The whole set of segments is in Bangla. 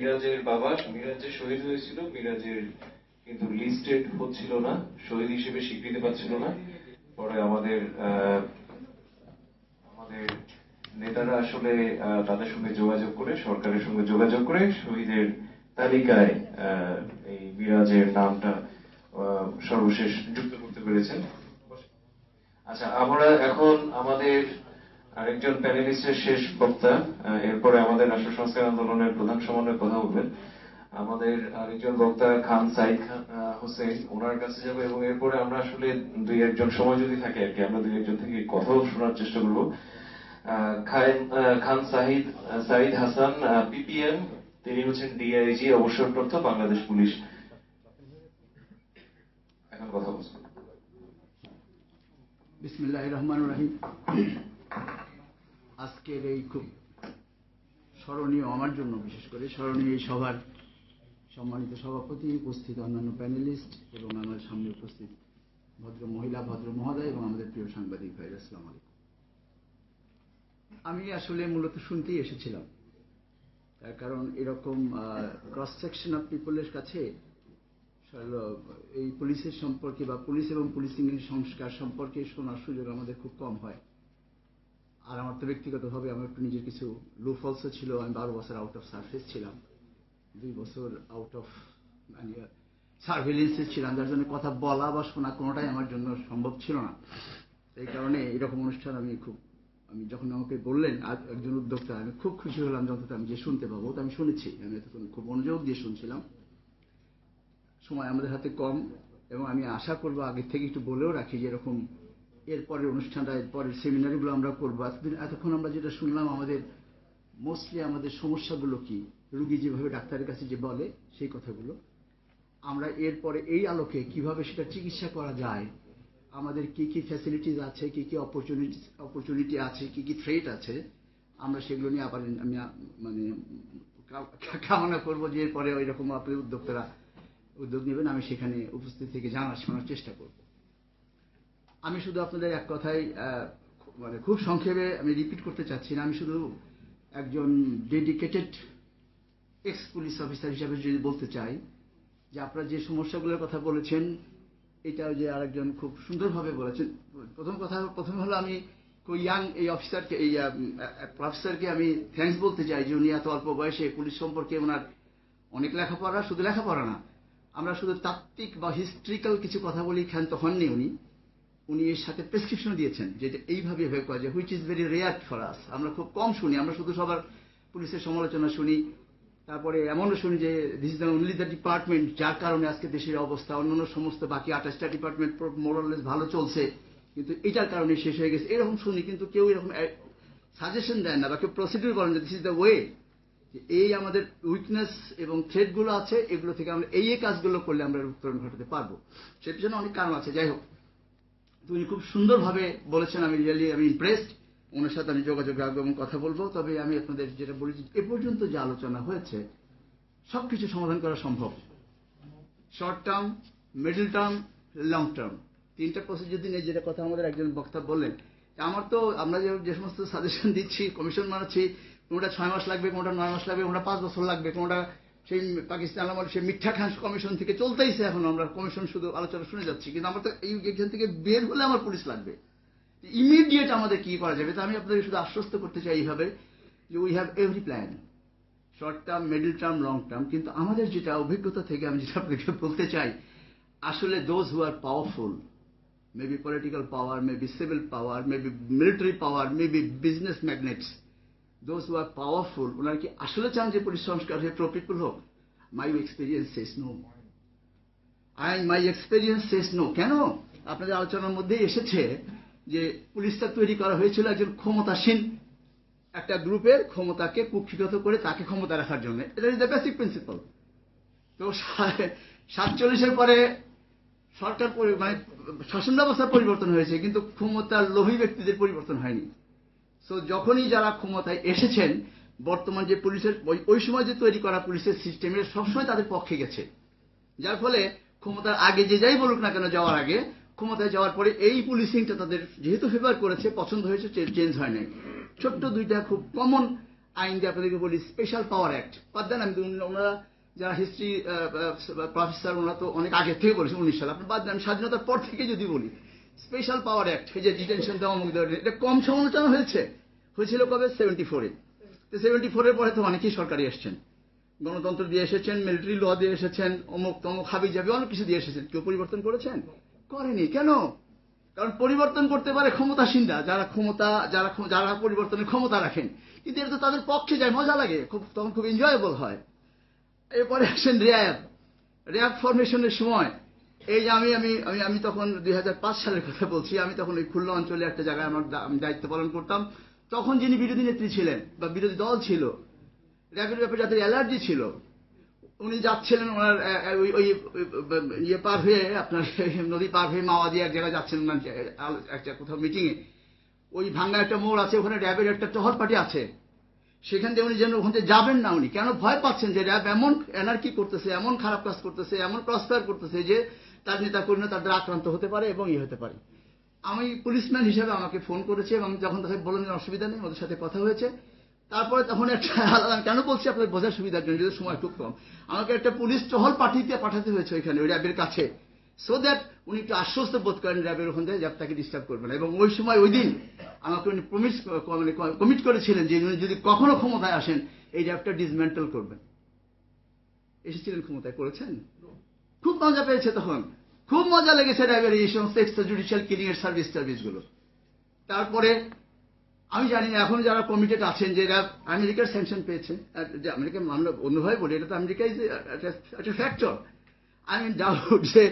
মিরাজের বাবা মিরাজ যে শহীদ হয়েছিল, মিরাজের কিন্তু লিস্টেড হচ্ছিল না, শহীদ হিসেবে স্বীকৃতি পাচ্ছিল না। পরে আমাদের আমাদের নেতারা আসলে তাদের সঙ্গে যোগাযোগ করে, সরকারের সঙ্গে যোগাযোগ করে শহীদের তালিকায় এই মিরাজের নামটা সর্বশেষ যুক্ত করতে পেরেছেন। আচ্ছা, আমরা এখন আমাদের আরেকজন প্যানেলিস্টের শেষ বক্তা, এরপরে আমাদের রাষ্ট্র সংস্কার আন্দোলনের প্রধান সমন্বয় কথা বলবেন। আমাদের আরেকজন বক্তা খান সাইদ হোসেন, ওনার কাছে যাবো এবং এরপরে আমরা আসলে দুই একজন সময় যদি থাকে আর কি, আমরা দুই একজন থেকে কথাও শোনার চেষ্টা করবো। খান সাইদ হাসান, পিপিএম, তিনি হচ্ছেন ডিআইজি অবসরপ্রাপ্ত বাংলাদেশ পুলিশ। এখন কথা বলছেন। বিসমিল্লাহির রহমানির রহিম। আজকের এই খুব স্মরণীয়, আমার জন্য বিশেষ করে স্মরণীয় এই সভার সম্মানিত সভাপতি, উপস্থিত অন্যান্য প্যানেলিস্ট এবং আমার সামনে উপস্থিত ভদ্র মহিলা, ভদ্র মহোদয় এবং আমাদের প্রিয় সাংবাদিক ভাইরা, আসসালামু আলাইকুম। আমি আসলে মূলত শুনতেই এসেছিলাম, তার কারণ এরকম ক্রস সেকশন অফ পিপলের কাছে এই পুলিশের সম্পর্কে বা পুলিশ এবং পুলিশিং এর সংস্কার সম্পর্কে শোনার সুযোগ আমাদের খুব কম হয়। আর আমার তো ব্যক্তিগতভাবে আমার একটু নিজের কিছু লো ফলসও ছিল। আমি 12 বছর আউট অফ সার্ভিস ছিলাম, 2 বছর আউট অফ সার্ভেলেন্সে ছিলাম, যার জন্য কথা বলা বা শোনা কোনোটাই আমার জন্য সম্ভব ছিল না। এই কারণে এরকম অনুষ্ঠান আমি যখন আমাকে বললেন একজন উদ্যোক্তা, আমি খুব খুশি হলাম যতটা আমি যে শুনতে পাবো। তো আমি শুনেছি, আমি এতক্ষণ খুব মনোযোগ দিয়ে শুনছিলাম। সময় আমাদের হাতে কম এবং আমি আশা করবো আগে থেকে একটু বলেও রাখি যে এরকম এরপরের অনুষ্ঠানটা, এরপরের সেমিনারগুলো আমরা করবো। এতক্ষণ আমরা যেটা শুনলাম, আমাদের মোস্টলি আমাদের সমস্যাগুলো কি, রুগী যেভাবে ডাক্তারের কাছে যে বলে সেই কথাগুলো, আমরা এরপরে এই আলোকে কিভাবে সেটা চিকিৎসা করা যায়, আমাদের কি কি ফ্যাসিলিটিস আছে, কি কি অপরচুনিটি আছে, কি কি থ্রেট আছে, আমরা সেগুলো নিয়ে আবার আমি মানে কামনা করবো যে এরপরে ওই রকম আপনি উদ্যোক্তারা উদ্যোগ নেবেন, আমি সেখানে উপস্থিত থেকে শোনার চেষ্টা করব। আমি শুধু আপনাদের এক কথাই মানে খুব সংক্ষেপে আমি রিপিট করতে চাচ্ছি না। আমি শুধু একজন ডেডিকেটেড এক্স পুলিশ অফিসার হিসাবে যদি বলতে চাই যে আপনারা যে সমস্যাগুলোর কথা বলেছেন, এটাও যে আরেকজন খুব সুন্দরভাবে বলেছেন। প্রথম হলো আমি ইয়াং এই অফিসারকে, এই প্রফেসরকে আমি থ্যাঙ্কস বলতে চাই যে উনি এত অল্প বয়সে পুলিশ সম্পর্কে ওনার অনেক লেখাপড়া, শুধু লেখাপড়া না, আমরা শুধু তাত্ত্বিক বা হিস্ট্রিক্যাল কিছু কথা বলি ক্ষান্ত হননি উনি এর সাথে প্রেসক্রিপশন দিয়েছেন যেটা এইভাবে করা যায়, which is very rare for us. আমরা খুব কম শুনি, আমরা শুধু সবার পুলিশের সমালোচনা শুনি, তারপরে এমনও শুনি যে this is the only the department যার কারণে আজকে দেশের অবস্থা, অন্যান্য সমস্ত বাকি 28টা ডিপার্টমেন্ট মোরালেস ভালো চলছে, কিন্তু এটার কারণে শেষ হয়ে গেছে, এরকম শুনি। কিন্তু কেউ এরকম সাজেশন দেয় না বা কেউ প্রসিডিউর করেন যে দিস ইজ দ্য ওয়ে, এই আমাদের উইকনেস এবং থ্রেটগুলো আছে, এগুলো থেকে আমরা এই কাজগুলো করলে আমরা উত্তরণ ঘটাতে পারবো। সে পিছনে অনেক কারণ আছে। যাই হোক, তুমি খুব সুন্দরভাবে বলেছেন, আমি ইমপ্রেসড। ওনার সাথে আমি যোগাযোগ রাখবো এবং কথা বলবো। তবে আমি আপনাদের যেটা বলেছি, এ পর্যন্ত যে আলোচনা হয়েছে সবকিছু সমাধান করা সম্ভব। Short term, middle term, long term, 3টা প্রসিডিউর দিনে যেটা কথা আমাদের একজন বক্তা বললেন। আমরা যে সমস্ত সাজেশন দিচ্ছি, কমিশন বানাচ্ছি, কোনোটা 6 মাস লাগবে, কোনোটা 9 মাস লাগবে, কোনোটা 5 বছর লাগবে, কোনোটা সেই পাকিস্তান আমল সেই মিথ্যা খান কমিশন থেকে চলতেইছে। এখন আমরা কমিশন শুধু আলোচনা শুনে যাচ্ছি, কিন্তু আমরা তো এইখান থেকে বের হলে আমার পুলিশ লাগবে। ইমিডিয়েট আমাদের কি করা যাবে? তা আমি আপনাদের শুধু আশ্বস্ত করতে চাই এইভাবে যে we have every plan, short term, middle term, long term. কিন্তু আমাদের যেটা অভিজ্ঞতা থেকে আমি যেটা আপনাকে বলতে চাই, আসলে those who are powerful, maybe political power, maybe civil power, maybe military power, maybe business magnates, those who are powerful, ওনারা কি আসলে চান যে পুলিশ সংস্কার হয়ে প্রো পিপল হোক? My experience says no, my experience says no. কেন? আপনাদের আলোচনার মধ্যেই এসেছে যে পুলিশটা তৈরি করা হয়েছিল একজন ক্ষমতাসীন একটা গ্রুপের ক্ষমতাকে কুক্ষিগত করে তাকে ক্ষমতা রাখার জন্য। এটা ইজ দ্য বেসিক প্রিন্সিপাল। তো 47-এর পরে সরকার মানে শাসন ব্যবস্থার পরিবর্তন হয়েছে, কিন্তু ক্ষমতার লোভী ব্যক্তিদের পরিবর্তন হয়নি। সো যখনই যারা ক্ষমতায় এসেছেন, বর্তমান যে পুলিশের ওই সময় যে তৈরি করা পুলিশের সিস্টেমের সবসময় তাদের পক্ষে গেছে, যার ফলে ক্ষমতার আগে যে যাই বলুক না কেন, যাওয়ার আগে, ক্ষমতায় যাওয়ার পরে এই পুলিশিংটা তাদের যেহেতু ফেভার করেছে, পছন্দ হয়েছে, চেঞ্জ হয় নাই। ছোট্ট 2টা খুব কমন আইন দিয়ে আপনাদেরকে বলি স্পেশাল পাওয়ার অ্যাক্ট, বাদ দেন আমি ওনারা যারা হিস্ট্রি প্রফেসর ওনারা তো অনেক আগে থেকে বলেছেন 19 সাল, আপনি বাদ দেন স্বাধীনতার পর থেকে যদি বলি স্পেশাল পাওয়ার অ্যাক্ট, এই যে ডিটেনশন দেওয়া মুখ দেওয়া, এটা কম সমালোচনা হয়েছিল কবে 74-এ। তো 74-এর পরে তো অনেকেই সরকারি এসছেন, গণতন্ত্র দিয়ে এসেছেন, মিলিটারি ল দিয়ে এসেছেন, অমুক তমুক হাবি যাবি অনেক কিছু দিয়ে এসেছেন, কেউ পরিবর্তন করেছেন? করেনি। কেন? কারণ পরিবর্তন করতে পারে ক্ষমতাসীনরা, যারা পরিবর্তনের ক্ষমতা রাখেন, কিন্তু এটা তো তাদের পক্ষে যায়, মজা লাগে, তখন খুব এনজয়েবল হয়। এরপরে আসেন র্যাব ফরমেশনের সময়, এই যে আমি তখন 2005 সালের কথা বলছি, আমি তখন ওই খুলনা অঞ্চলে একটা জায়গায় আমি দায়িত্ব পালন করতাম। তখন যিনি বিরোধী নেত্রী ছিলেন বা বিরোধী দল ছিল, র্যাবের ব্যাপারে যাদের অ্যালার্জি ছিল, উনি যাচ্ছিলেন ওনার ওই ইয়ে পার হয়ে, আপনার নদী পার হয়ে মাওয়াদি এক জায়গায় যাচ্ছেন একটা কোথাও মিটিংয়ে, ওই ভাঙ্গা একটা মোড় আছে, ওখানে র্যাবের একটা টহল পার্টি আছে, সেখান থেকে উনি যেন ওখান থেকে যাবেন না। উনি কেন ভয় পাচ্ছেন যে র্যাব এমন এনার্কি করতেছে, এমন খারাপ কাজ করতেছে, এমন ক্রসফায়ার করতেছে যে তার নেতা কর্মীরা তাদের আক্রান্ত হতে পারে এবং হতে পারে। আমি পুলিশম্যান হিসেবে আমাকে ফোন করেছে এবং যখন তাকে বললেন যে অসুবিধা নেই, ওদের সাথে কথা হয়েছে। তারপরে তখন একটা আলাদা, কেন বলছি আপনার বোঝার সুবিধার জন্য, যদি সময় খুব কম, আমাকে একটা পুলিশ টহল পাঠাতে হয়েছে ওইখানে ওই র্যাবের কাছে, সো দ্যাট উনি একটু আশ্বস্ত বোধ করেন র্যাবের ওখান থেকে তাকে ডিস্টার্ব করবে না। এবং ওই সময় ওই দিন আমাকে উনি কমিট করেছিলেন যে উনি যদি কখনো ক্ষমতায় আসেন এই র্যাবটা ডিসমেন্টেল করবেন। এসেছিলেন ক্ষমতায়, করেছেন, খুব মজা পেয়েছে তখন, খুব মজা লেগেছে র্যাবের এই সমস্ত এক্সট্রা জুডিশিয়াল কিলিং এর সার্ভিসগুলো। তারপরে আমি জানি না এখন যারা কমিটেড আছেন যে র্যাব আমেরিকার স্যাংশন পেয়েছে, আমেরিকা আমরা অন্যভাবে বলি, এটা তো আমেরিকায় একটা ফ্যাক্টর। আমি ডাউট যে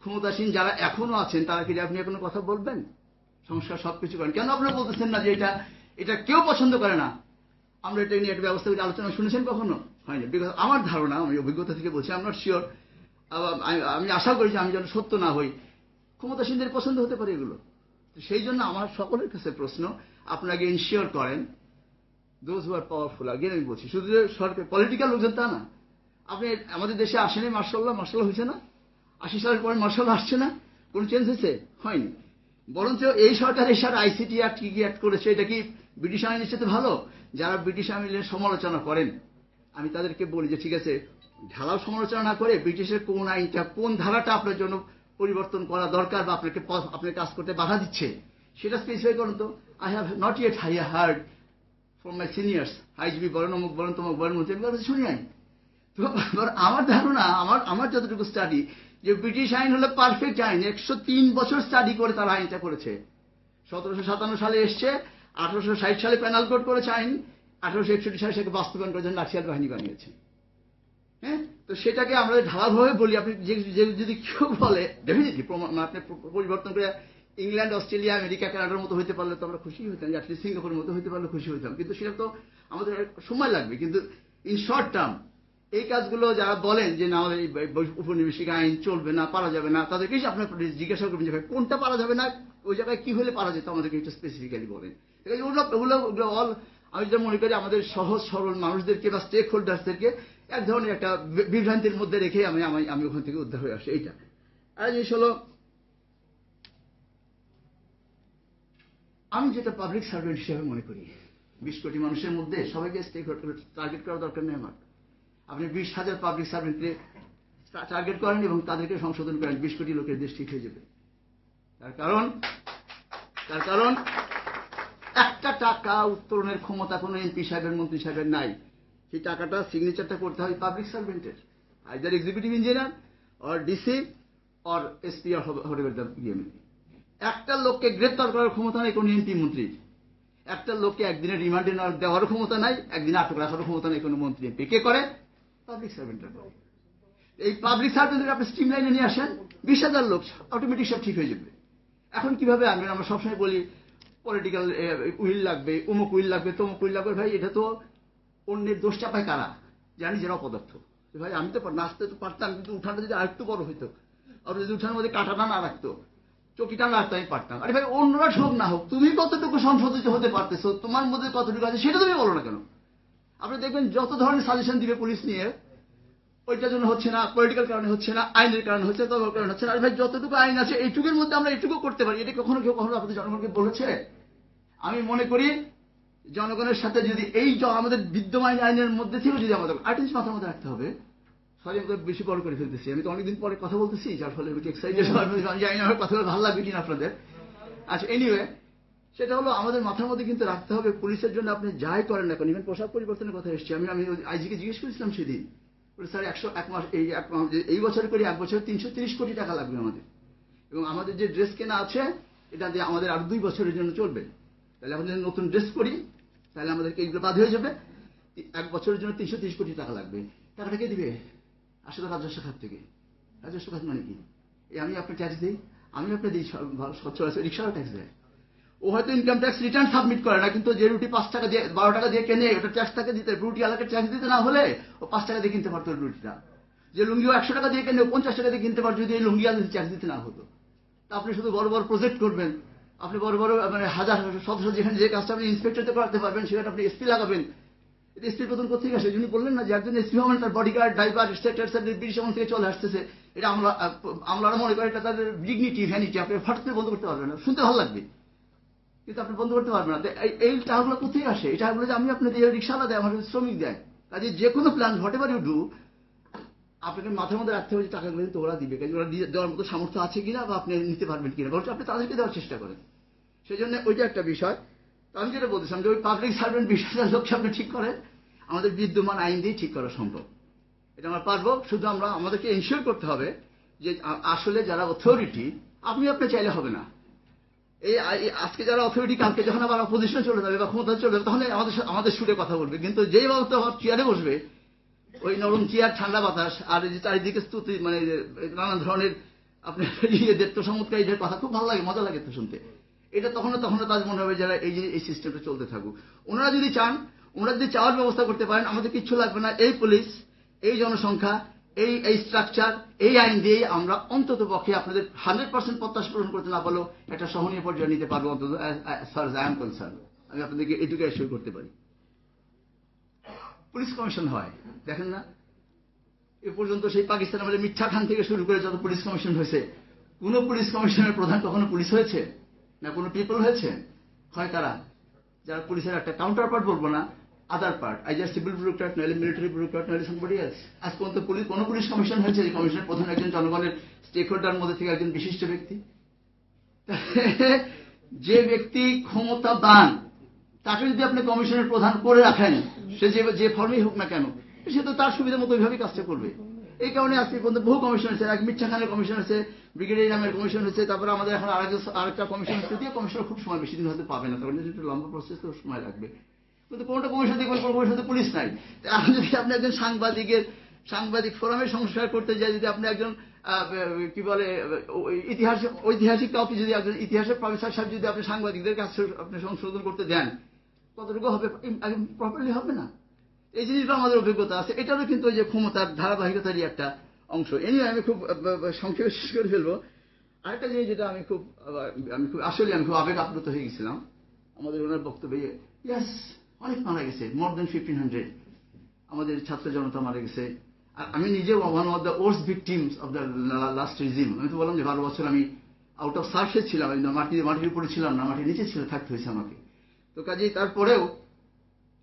ক্ষমতাসীন যারা এখনো আছেন তারা কি র্যাব নিয়ে কোনো কথা বলবেন? সংস্কার সবকিছু করেন, কেন আপনারা বলতেছেন না যে এটা কেউ পছন্দ করে না, আমরা এটা নিয়ে একটা ব্যবস্থা করে আলোচনা শুনেছেন কখনো? হয়নি। বিকজ আমার ধারণা, আমি অভিজ্ঞতা থেকে বলছি, আই এম নট শিওর, আমি আশা করি যে আমি যেন সত্য না হই, ক্ষমতাসীনদের পছন্দ হতে পারে এগুলো। সেই জন্য আমার সকলের কাছে প্রশ্ন, আপনাকে ইনশিওর করেন দোজ হু আর পাওয়ারফুল, আগে আমি বলছি, শুধু যে সরকার পলিটিক্যাল লোকজন তা না, আপনি আমাদের দেশে আসেনি মার্শাল্লাহ হয়েছে না, 80 সালের পরে মার্শাল্লাহ আসছে না, কোন চেঞ্জ হয়েছে? হয়নি। বরঞ্চ এই সরকার এসার আইসিটি অ্যাক্ট কি অ্যাক্ট করেছে, এটা কি ব্রিটিশ আইনের চেয়ে ভালো? যারা ব্রিটিশ আইনের সমালোচনা করেন আমি তাদেরকে বলি যে ঠিক আছে, ঢালাও সমালোচনা না করে ব্রিটিশের কোন আইনটা, কোন ধারাটা আপনার জন্য পরিবর্তন করা দরকার বা আপনার কাজ করতে বাধা দিচ্ছে সেটা স্পেসিফাই করুন তো। I have not yet hard from my seniors, IGB বলেন, অমুক বলেন, তমুক বলেন, আমি শুনি নাই। তো আমার ধারণা, আমার যতটুকু স্টাডি, যে ব্রিটিশ আইন হলো পারফেক্ট আইন, 103 বছর স্টাডি করে তারা আইনটা করেছে। 1757 সালে এসছে, 1860 সালে প্যানাল কোড করেছে আইন, 1861 সালে সেটাকে বাস্তবায়ন করার জন্য লাঠিয়াল বাহিনী বানিয়েছে। হ্যাঁ, তো সেটাকে আমরা ঢালাভাবে বলি, আপনি যদি কেউ বলে ডেফিনেটলি আপনি পরিবর্তন করে ইংল্যান্ড, অস্ট্রেলিয়া, আমেরিকা, কানাডার মতো হইতে পারলে তো আমরা খুশি হইতাম, অ্যাটলিস্ট সিঙ্গাপুরের মতো হইতে পারলে খুশি হইতাম, কিন্তু সেটা তো আমাদের সময় লাগবে। কিন্তু ইন শর্ট টার্ম এই কাজগুলো যারা বলেন যে না আমাদের উপনিবেশিক আইন চলবে না, পারা যাবে না, তাদেরকে আপনার জিজ্ঞাসা করবেন যে কোনটা পারা যাবে না, ওই জায়গায় কি হলে পারা যেত, আমাদেরকে একটু স্পেসিফিক্যালি বলেন। ওগুলো অল আমি যেটা মনে করি আমাদের সহজ সরল মানুষদেরকে বা স্টেক হোল্ডার্সদেরকে এক ধরনের একটা বিভ্রান্তির মধ্যে রেখে আমি ওখান থেকে উদ্ধার হয়ে আসি। এইটা আর জিনিস হলো, আমি যেটা পাবলিক সার্ভেন্ট হিসেবে মনে করি, 20 কোটি মানুষের মধ্যে সবাইকে স্টেক হোল্ডার টার্গেট করার দরকার নেই আমার। আপনি 20,000 পাবলিক সার্ভেন্টকে টার্গেট করেন এবং তাদেরকে সংশোধন করেন, 20 কোটি লোকের দেশ ঠিক হয়ে যাবে। তার কারণ একটা টাকা উত্তোলনের ক্ষমতা কোনো এমপি সাহেবের, মন্ত্রী সাহেবের নাই। সেই টাকাটা সিগনেচারটা করতে হয় পাবলিক সার্ভেন্টের, either executive engineer or DC or SP or whatever the EMA. একটা লোককে গ্রেপ্তার করার ক্ষমতা নেই কোনো এমপি মন্ত্রীর, একটা লোককে একদিনের রিমান্ডে দেওয়ার ক্ষমতা নাই, একদিন আটক রাখার ক্ষমতা নেই কোনো মন্ত্রী এমপি। কে করে? পাবলিক সার্ভেন্টরা করে। এই পাবলিক সার্ভেন্টদের আপনি স্ট্রিম লাইনে নিয়ে আসেন, 20,000 লোক অটোমেটিক সব ঠিক হয়ে যাবে। এখন কিভাবে আনবেন? আমরা সবসময় বলি পলিটিক্যাল উইল লাগবে, অমুক উইল লাগবে, তমুক উইল লাগবে। ভাই এটা তো অন্যের দোষ চাপায় কারা? জানি যারা অপদার্থ। ভাই আমি তো নাচতে তো পারতাম, কিন্তু উঠানটা যদি আরেকটু বড় হইতো, আর যদি উঠানের মধ্যে কাঁটাটা না রাখতো, চকিটা না রাখতো, আমি পারতাম। আরে ভাই অন্যরা হোক না হোক, তুমি কতটুকু সংশোধিত হতে পারতেছো, তোমার মধ্যে কতটুকু আছে সেটা তুমি বলো না কেন? আপনি দেখবেন যত ধরনের সাজেশন দিবে পুলিশ নিয়ে, ওইটার জন্য হচ্ছে না, পলিটিক্যাল কারণে হচ্ছে না, আইনের কারণে হচ্ছে, তবে কারণে হচ্ছে না। আর ভাই যতটুকু আইন আছে এইটুকুর মধ্যে আমরা এইটুকু করতে পারি, এটা কখনো কেউ আপনাদের জনগণকে বলেছে? আমি মনে করি জনগণের সাথে যদি আমাদের বিদ্যমান আইনের মধ্যে থেকেও যদি আমাদের আরেকটা জিনিস মাথার মধ্যে রাখতে হবে, সরি আমি তো বেশি বড় করে ফেলতেছি, আমি তো অনেকদিন পরে কথা বলতেছি, যার ফলে একটু এক্সাইটেড আমি জানি না আমার কথা ভালো লাগবে কিনা আপনাদের। আচ্ছা, এনিওয়ে, সেটা হলো আমাদের মাথার মধ্যে কিন্তু রাখতে হবে, পুলিশের জন্য আপনি যাই করেন না কেন, ইভেন পোশাক পরিবর্তনের কথা এসেছে, আমি আইজিকে জিজ্ঞেস করেছিলাম সেদিন, স্যার 101 মাস এই বছর করি, 1 বছর 330 কোটি টাকা লাগবে আমাদের, এবং আমাদের যে ড্রেস কেনা আছে এটা দিয়ে আমাদের আরো 2 বছরের জন্য চলবে। তাহলে আমরা যদি নতুন ড্রেস করি তাহলে আমাদেরকে এইগুলো বাদ হয়ে যাবে, 1 বছরের জন্য 330 কোটি টাকা লাগবে। টাকাটা কে দিবে? আসলে রাজস্ব খাত থেকে। রাজস্ব খাত মানে কি? আমি আপনার ট্যাক্স দিই, আমি আপনার দিই, সচরাচর রিক্সাও ট্যাক্স দেয়। ও হয়তো ইনকাম ট্যাক্স রিটার্ন সাবমিট করে না, কিন্তু যে রুটি 5 টাকা দিয়ে 12 টাকা দিয়ে কেনে ওটা ট্যাক্স তাকে দিতে, রুটি আলাদা ট্যাক্স দিতে না হলে ও 5 টাকা দিয়ে কিনতে পারতো রুটিটা। যে লুঙ্গিও 100 টাকা দিয়ে কেনে 50 টাকা দিয়ে কিনতে পারতো যদি এই লুঙ্গি আলাদা ট্যাক্স দিতে না হতো। তা আপনি শুধু বড় বড় প্রজেক্ট করবেন, আপনি বড় বড় মানে হাজার শত যেখানে যে কাজটা আপনি ইন্সপেক্টরতে করাতে পারবেন সেখানে আপনি এসপি লাগাবেন। এটা এসপির প্রথম কোথেকে আসে? যিনি বললেন না যে একজন এসপি হবেন, তার বডিগার্ড, ড্রাইভার, এটসেট্রা ব্রিটিশ আমল থেকে চলে আসতেছে। এটা আমলারা মনে করে এটা তাদের ডিগনিটি, ভ্যানিটি, আপনি ফাটতে বন্ধ করতে পারবেন না, শুনতে ভালো লাগবে কিন্তু আপনি বন্ধ করতে পারবেন না। এই টাকাগুলো কোথেকে আসে? এই টাকাগুলো যে আমি আপনাদের রিক্সাওয়ালা দেয়, আমার শ্রমিক দেয়। কাজে যে কোনো plan whatever you do, আপনাকে মাথার মধ্যে রাখতে হবে যে টাকাগুলো কিন্তু ওরা দিবে, কাজে ওরা দেওয়ার মতো সামর্থ্য আছে কিনা বা আপনি নিতে পারবেন কিনা, বরঞ্চ আপনি তাদেরকে দেওয়ার চেষ্টা করেন। সেই জন্য ওইটা একটা বিষয়। তো আমি যেটা বলতেছিলাম যে ওই পাবলিক সার্ভেন্ট বিষয়টা লোককে আপনি ঠিক করেন, আমাদের বিদ্যমান আইন দিয়ে ঠিক করা সম্ভব। এটা আমরা পারবো, শুধু আমাদেরকে এনশিওর করতে হবে যে আসলে যারা অথরিটি, আপনি চাইলে হবে না। এই আজকে যারা অথরিটি কালকে যখন আবার অপোজিশনে চলে যাবে বা ক্ষমতা চলে যাবে তখন আমাদের সুরে কথা বলবে, কিন্তু যেই বলতে আমার চেয়ারে বসবে, ওই নরম চেয়ার, ঠান্ডা বাতাস, আর এই যে চারিদিকে স্তুতি, মানে নানান ধরনের আপনার ইয়েদের তো চমৎকারীদের কথা খুব ভালো লাগে, মজা লাগে তো শুনতে। এটা তখন তাদের মনে হবে যারা এই সিস্টেমটা চলতে থাকুক। ওনারা যদি চান, ওনারা যদি চাওয়ার ব্যবস্থা করতে পারেন, আমাদের কিচ্ছু লাগবে না। এই পুলিশ, এই জনসংখ্যা, এই স্ট্রাকচার, এই আইন দিয়ে আমরা অন্তত পক্ষে আপনাদের 100% প্রত্যাশা পূরণ করতে না পারলেও একটা সহনীয় পর্যায়ে নিতে পারবো, অন্তত as far as I am concerned। আমি আপনাদেরকে এটুকু অ্যাসিওর করতে পারি। পুলিশ কমিশন হয়, দেখেন না এ পর্যন্ত সেই পাকিস্তান আমাদের মিঠা খান থেকে শুরু করে যত পুলিশ কমিশন হয়েছে, কোন পুলিশ কমিশনের প্রধান কখনো পুলিশ হয়েছে? না কোনো পিপল হয়েছে? হয় তারা যারা পুলিশের একটা কাউন্টার পার্ট, বলবো না, আদার পার্ট, আইজার সিভিল ব্যুরোক্রাট, নাহলে মিলিটারি ব্যুরোক্রাট, নাহলে সামবডি এলস। আজ পর্যন্ত কোন পুলিশ কমিশন হয়েছে যে কমিশনের প্রধান একজন জনগণের স্টেক হোল্ডার মধ্যে থেকে একজন বিশিষ্ট ব্যক্তি? যে ব্যক্তি ক্ষমতাবান তাকে যদি আপনি কমিশনের প্রধান করে রাখেন, সে যে ফর্মেই হোক না কেন, সে তো তার সুবিধা মতো ওইভাবেই কাজটা করবে। এই কারণে আজকে পর্যন্ত বহু কমিশন হয়েছে, এক মিঠা খানের কমিশন হয়েছে, ব্রিগেডিয়ার নামের কমিশন হয়েছে, তারপরে আমাদের এখন আরেকটা কমিশন হচ্ছে, দিয়ে কমিশনের খুব সময় বেশি দিন হয়তো পাবে না, কারণ একটু লম্বা প্রসেস, তো সময় লাগবে। কিন্তু কোনটা কমিশন দেখবেন, কোন কমিশনে পুলিশ নাই। এখন যদি আপনি একজন সাংবাদিক ফোরামের সংস্কার করতে যায়, যদি আপনি একজন কি বলে ঐতিহাসিক কাউকে, যদি একজন ইতিহাসের প্রফেসর সাহেব যদি আপনি সাংবাদিকদের কাছে আপনি সংশোধন করতে দেন, কতটুকু হবে? প্রপারলি হবে না। এই জিনিসটা আমাদের অভিজ্ঞতা আছে, এটারও কিন্তু ওই যে ক্ষমতার ধারাবাহিকতারই একটা অংশ। এনিওয়ে আমি খুব সংক্ষেপে শেষ করে ফেলবো। আরেকটা জিনিস যেটা আমি খুব আবেগ আপ্লুত হয়ে গেছিলাম আমাদের ওনার বক্তব্যে। ইয়াস, অনেক মারা গেছে, মোর দেন 1500 আমাদের ছাত্র জনতা মারা গেছে। আর আমি নিজেও one of the worst victims of the last regime. আমি তো বললাম যে 12 বছর আমি আউট অফ সার্ফেস ছিলাম, মাটির উপরে ছিলাম না, মাটির নিচে থাকতে হয়েছে আমাকে। তো কাজেই তারপরেও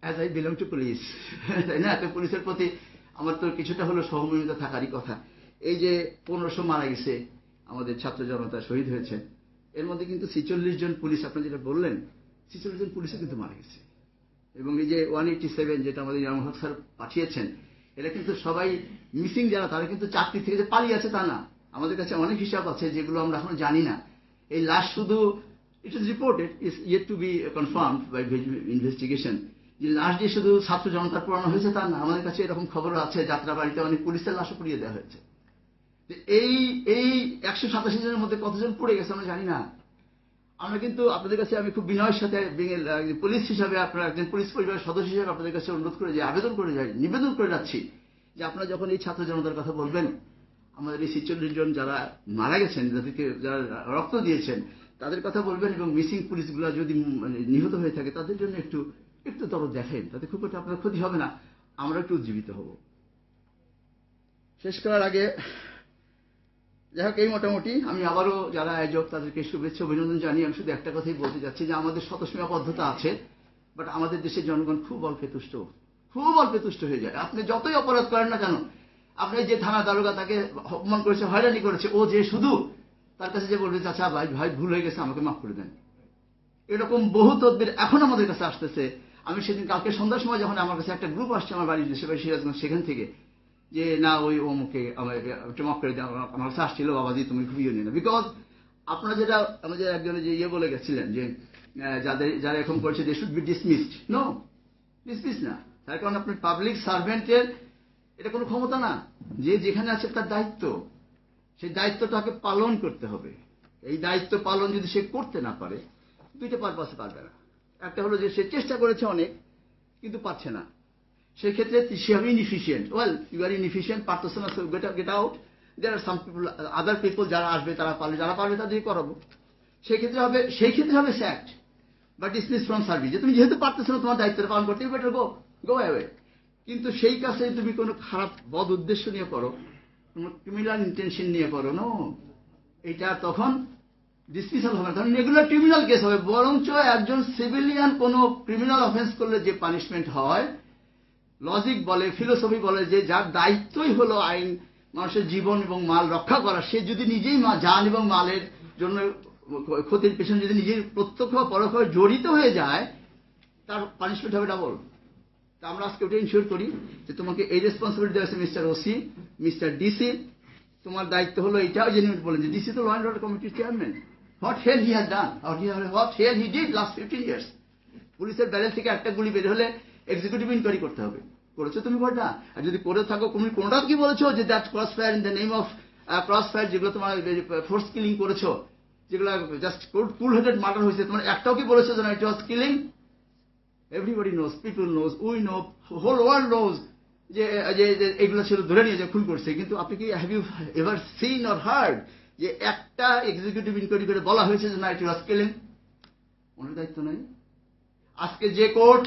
as I belong to police, তাই না, তো পুলিশের প্রতি আমার তো কিছুটা হলো সহমর্মিতা থাকারই কথা। এই যে 1500 মারা গেছে, আমাদের ছাত্র জনতা শহীদ হয়েছে, এর মধ্যে কিন্তু 46 জন পুলিশ, আপনি যেটা বললেন, 46 জন পুলিশও কিন্তু মারা গেছে। এবং এই যে 187 যেটা আমাদের ইমাম হক স্যার পাঠিয়েছেন, এটা কিন্তু সবাই মিসিং যারা, তারা কিন্তু চাকরি থেকে যে পালিয়ে আছে তা না। আমাদের কাছে অনেক হিসাব আছে যেগুলো আমরা এখনো জানি না। এই লাশ শুধু it is reported, is yet to be confirmed by investigation, যে লাশ দিয়ে শুধু ছাত্র জনতার পোড়ানো হয়েছে তা না। আমাদের কাছে এরকম খবর আছে যাত্রাবাড়িতে অনেক পুলিশের লাশও পুড়িয়ে দেওয়া হয়েছে। এই 187 জনের মধ্যে কতজন পড়ে গেছে আমরা জানি না। আমরা কিন্তু আপনাদের কাছে আমি খুব বিনয়ের সাথে পুলিশ হিসাবে, আপনার একজন পুলিশ পরিবারের সদস্য হিসেবে আপনাদের কাছে অনুরোধ করে যাই, নিবেদন করে যাচ্ছি যে আপনারা যখন এই ছাত্র জনতার কথা বলবেন, আমাদের এই 46 জন যারা মারা গেছেন, যারা রক্ত দিয়েছেন, তাদের কথা বলবেন, এবং মিসিং পুলিশগুলো যদি নিহত হয়ে থাকে তাদের জন্য একটু দরদ দেখেন, তাতে খুব একটা আপনার ক্ষতি হবে না, আমরা একটু উজ্জীবিত হব। শেষ করার আগে যাই হোক, এই মোটামুটি আমি আবারও যারা আয়োজক তাদেরকে শুভেচ্ছা অভিনন্দন জানিয়ে আমি শুধু একটা কথাই বলতে যাচ্ছি যে আমাদের স্বতঃসীমাবদ্ধতা আছে, বাট আমাদের দেশের জনগণ খুব অল্পে তুষ্ট হয়ে যায়। আপনি যতই অপরাধ করেন না কেন, আপনি যে থানা দারোগা তাকে অপমান করেছে, হয়রানি করেছে, ও যে শুধু তার কাছে যে বলবে আচ্ছা ভাই ভাই ভুল হয়ে গেছে, আমাকে মাফ করে দেন। এরকম বহু তদবির এখন আমাদের কাছে আসতেছে। আমি সেদিন কালকে সন্ধ্যার সময় যখন আমার কাছে একটা গ্রুপ আসছে আমার বাড়ির দেশে সিরাজগঞ্জ, সেখান থেকে যে না ওই অমুকে একটু মাফ করে দেন, আমার কাছে আসছিল বাবাজি তুমি খুব ইয়ে না, বিকজ আপনারা যেটা আমাদের একজনে যে ইয়ে বলে গেছিলেন যে যারা এখন করছে they should be dismissed. No, dismiss না, তার কারণ আপনার পাবলিক সার্ভেন্টের এটা কোনো ক্ষমতা না। যে যেখানে আছে তার দায়িত্ব, সেই দায়িত্বটাকে পালন করতে হবে। এই দায়িত্ব পালন যদি সে করতে না পারে, দুইটা পারপাসে পারবে না। একটা হলো যে সে চেষ্টা করেছে অনেক কিন্তু পারছে না, সেক্ষেত্রে সে হবে inefficient. Well, you are inefficient, পারতেছে না, get out. There are some people, other people যারা আসবে তারা পারবে, যারা পারবে তাদেরই করাবো। সেই ক্ষেত্রে হবে স্যাক্ট বা ডিসমিস ফ্রম সার্ভিস, যে তুমি যেহেতু পারতেছো না তোমার দায়িত্বটা পালন করতে, বেটার গো অ্যাওয়ে। কিন্তু সেই কাজে তুমি কোনো খারাপ বদ উদ্দেশ্য নিয়ে করো, ক্রিমিনাল ইন্টেনশন নিয়ে করো, নো, এটা তখন ডিসমিসাল হবে না, তখন রেগুলার ক্রিমিনাল কেস হবে। বরঞ্চ একজন সিভিলিয়ান কোনো ক্রিমিনাল অফেন্স করলে যে পানিশমেন্ট হয়, লজিক বলে, ফিলোসফি বলে যে যার দায়িত্বই হলো আইন, মানুষের জীবন এবং মাল রক্ষা করা, সে যদি নিজেই জান এবং মালের জন্য ক্ষতির পেছনে যদি নিজের প্রত্যক্ষ পরোক্ষ জড়িত হয়ে যায়, তার পানিশমেন্ট হবে ডাবল। তা আমরা আজকে ওটা ইনশিওর করি যে তোমাকে এই রেসপন্সিবিলিটি দেওয়া আছে মিস্টার ওসি, মিস্টার ডিসি, তোমার দায়িত্ব হলো এইটাও জেনে বলেন যে ডিসি তো ল অ্যান্ড অর্ডার কমিটির chairman, what hell he has done, what hell he did last 15 years। পুলিশের ব্যারেল থেকে একটা গুলি বের হলে এক্সিকিউটিভ ইনকোয়ারি করতে হবে, করেছো তুমি কোনটা? আর যদি করে থাকো তুমি কোনটা কি বলেছো যে that cross fire in the name of cross fire, যেগুলো তোমার ফোর্স কিলিং করেছো, যেগুলো জাস্ট কুল হেডেড মার্ডার হয়েছে, তোমার একটাও কি বলেছো যে না it was killing? Everybody knows, people knows, we know, whole world knows যে এগুলো ছিল ধরে নিয়ে যে খুন করছে। কিন্তু আপনি কি have you ever seen or heard যে একটা এক্সিকিউটিভ ইনকোয়ারি করে বলা হয়েছে যে না ইট ওয়াজ কিলিং? ওনার দায়িত্ব নেই। আজকে যে কোর্ট,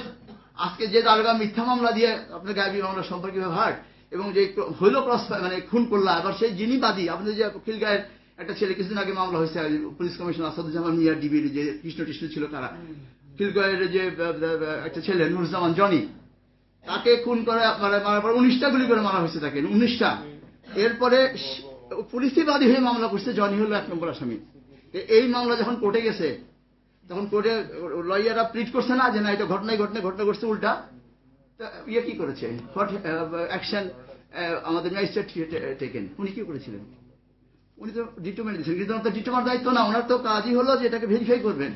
আজকে যে দারোগা মিথ্যা মামলা দিয়ে আপনার গায়েবী মামলা সম্পর্কে হার্ড, এবং যে হইল ক্রস মানে খুন করলা, এবার সেই যিনি বাদী, আপনাদের যে খিলগাঁয়ের একটা ছেলে কিছুদিন আগে মামলা হয়েছে, পুলিশ কমিশনার আসাদুজ্জামান মিয়া ডিবির যে কৃষ্ণ ছিল তারা, খিলগাঁয়ের যে একটা ছেলে নুরুজ্জামান জনি, তাকে খুন করে মারার পর 19টা গুলি করে মারা হয়েছে তাকে, 19টা। এরপরে পুলিশই বাদী হয়ে মামলা করছে, জনি হলো 1 নম্বর আসামি। এই মামলা যখন কোর্টে গেছে, তখন কোর্টে লয়াররা প্লিড করছে না যে না এটা ঘটনা ঘটছে, উল্টা ইয়ে কি করেছে, হোয়াট অ্যাকশন আমাদের ম্যাজিস্ট্রেট টেকেন, উনি কি করেছিলেন? উনি তো ডিটোমেন্ট দিয়েছেন, কিন্তু ওনার তো ডিটোমার দায়িত্ব না, ওনার তো কাজই হলো যে এটাকে ভেরিফাই করবেন।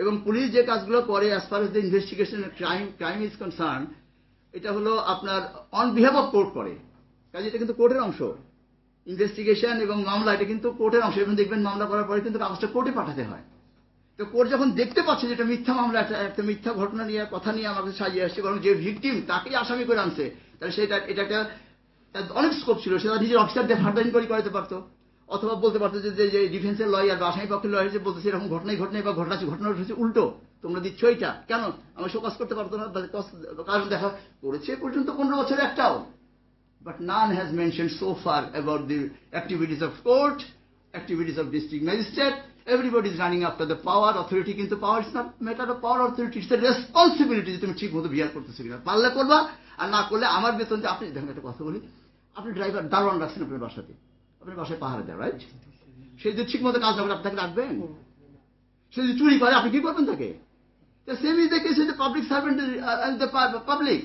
এবং পুলিশ যে কাজগুলো করে as far as the investigation crime is concern, এটা হলো আপনার অন বিহাফ অফ কোর্ট করে, কাজে এটা কিন্তু কোর্টের অংশ। ইনভেস্টিগেশন এবং মামলা এটা কিন্তু কোর্টের অংশ, এবং দেখবেন মামলা করার পরে কিন্তু কাগজটা কোর্টে পাঠাতে হয়। তো কোর্ট যখন দেখতে পাচ্ছে যে এটা মিথ্যা মামলা, একটা মিথ্যা ঘটনা নিয়ে কথা নিয়ে আমাকে সাজিয়ে আসছে, কারণ যে ভিকটিম তাকেই আসামি করে আনছে, তাহলে সেটা এটা একটা অনেক স্কোপ ছিল, সেটা নিজের অফিসারদের ফার্দার ইনকোয়ারি করাতে পারতো, অথবা বলতে পারতো যে ডিফেন্সের লয়ার বা আসামি পক্ষের লয়ার যে বলতেছে এরকম ঘটনা বা ঘটনা হচ্ছে উল্টো, তোমরা দিচ্ছ এটা কেন, আমি শোকজ করতে পারতো না, কারণ দেখা করেছে পর্যন্ত 15 বছরে একটাও। But none has mentioned so far about the activities of court, activities of district magistrate. Everybody is running after the power, authority, কিন্তু power is not matter of power, authority, it's the responsibility যে তুমি ঠিক মতো বিহার করতেছো কিনা, পারলে করবা, আর না করলে আমার বেতন যে আপনি দেখেন, একটা কথা বলি, আপনি ড্রাইভার দারোয়ান রাখছেন আপনার বাসাতে, আপনার বাসায় পাহারা দেয়, রাইট? সে যদি ঠিক মতো কাজ না করে আপনাকে রাখবেন? সে যদি চুরি করে আপনি কি করবেন তাকে? The same is the case with the public servant and the public.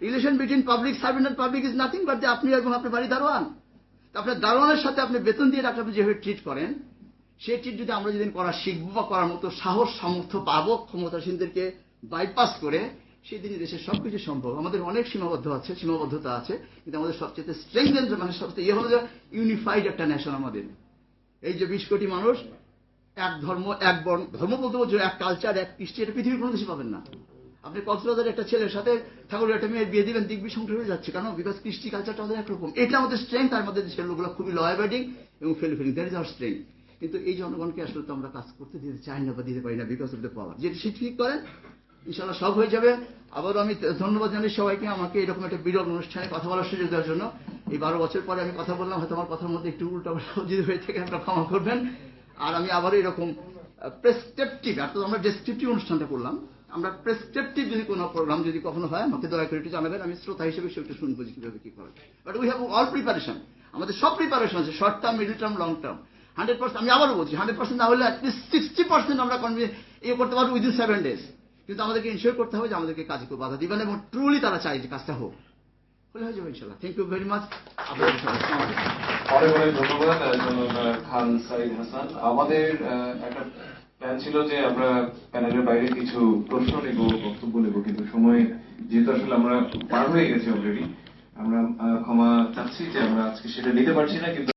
Relation between public servant and public is nothing but আপনি এবং আপনার বাড়ি দারোয়ান। আপনার দারোয়ানের সাথে আপনি বেতন দিয়ে রাখলে আপনি যেভাবে ট্রিট করেন, সেই ট্রিট যদি আমরা যেদিন করা শিখবো বা করার মতো সাহস সামর্থ্য পাবো ক্ষমতাসীনদেরকে বাইপাস করে, সেই দিনই দেশের সবকিছু সম্ভব। আমাদের অনেক সীমাবদ্ধতা আছে, কিন্তু আমাদের সবচেয়ে স্ট্রেংথ মানে সবচেয়ে ইয়ে হলো যে ইউনিফাইড একটা নেশন আমাদের। এই যে 20 কোটি মানুষ, এক ধর্ম, এক বর্ণ, ধর্ম বলতে বলছো এক কালচার, এক কৃষ্টি, এটা পৃথিবীর কোনো দেশে পাবেন না। আপনি কক্সবাজারের একটা ছেলের সাথে ঠাকুরের একটা মেয়ের বিয়ে দিবেন, দিগ্বি সংসার হয়ে যাচ্ছে, কেন? বিকজ কৃষ্টি কালচারটা আমাদের একরকম। এটা আমাদের স্ট্রেংথ, আর আমাদের দেশের লোকগুলো খুবই ল অ্যাভয়েডিং এবং felling, that is our strength. কিন্তু এই জনগণকে আসলে তো আমরা কাজ করতে দিতে চাই না বা দিতে পারি না, বিকজ অফ দ্য পাওয়ার। যেটা সে ঠিক করেন ইনশাআল্লাহ সব হয়ে যাবে। আবারও আমি ধন্যবাদ জানাই সবাইকে আমাকে এরকম একটা বিরল অনুষ্ঠানে কথা বলার সুযোগ দেওয়ার জন্য। এই 12 বছর পরে আমি কথা বললাম, হয়তো আমার কথার মধ্যে একটু উল্টা যদি হয়ে থাকে আপনারা ক্ষমা করবেন। আর আমি আবারও এরকম প্রেসক্রিপটিভ, আর তো আমরা ডেসক্রিপটিভ অনুষ্ঠানটা করলাম, আমরা প্রেসক্রিপটিভ যদি কোনো প্রোগ্রাম যদি কখনো হয় আমাকে দয়া করে একটু জানাবেন, আমি শ্রোতা হিসেবে সেটা শুনবো যে কিভাবে কি করে। But we have all preparation, আমাদের সব প্রিপারেশন আছে, short term, middle term, long term. 100%, আমি আবারও বলছি 100% না হলে অ্যাটলিস্ট 60% আমরা ইয়ে করতে পারবো উইদিন 7 days। কিন্তু আমাদেরকে ইনশিওর করতে হবে যে আমাদেরকে কাজে কেউ বাধা দিবেন এবং ট্রুলি তারা চাই যে কাজটা হোক, হলে হয়ে যাবে ইনশাল্লাহ। Thank you very much. আপনাদের সবাই অনেক অনেক ধন্যবাদ খান সাইদ হাসান। আমাদের একটা প্ল্যান ছিল যে আমরা প্যানেলের বাইরে কিছু প্রশ্ন নেব, বক্তব্য নেব, কিন্তু সময় যেহেতু আসলে আমরা পার হয়ে গেছি অলরেডি, আমরা ক্ষমা চাচ্ছি যে আমরা আজকে সেটা নিতে পারছি না। কিন্তু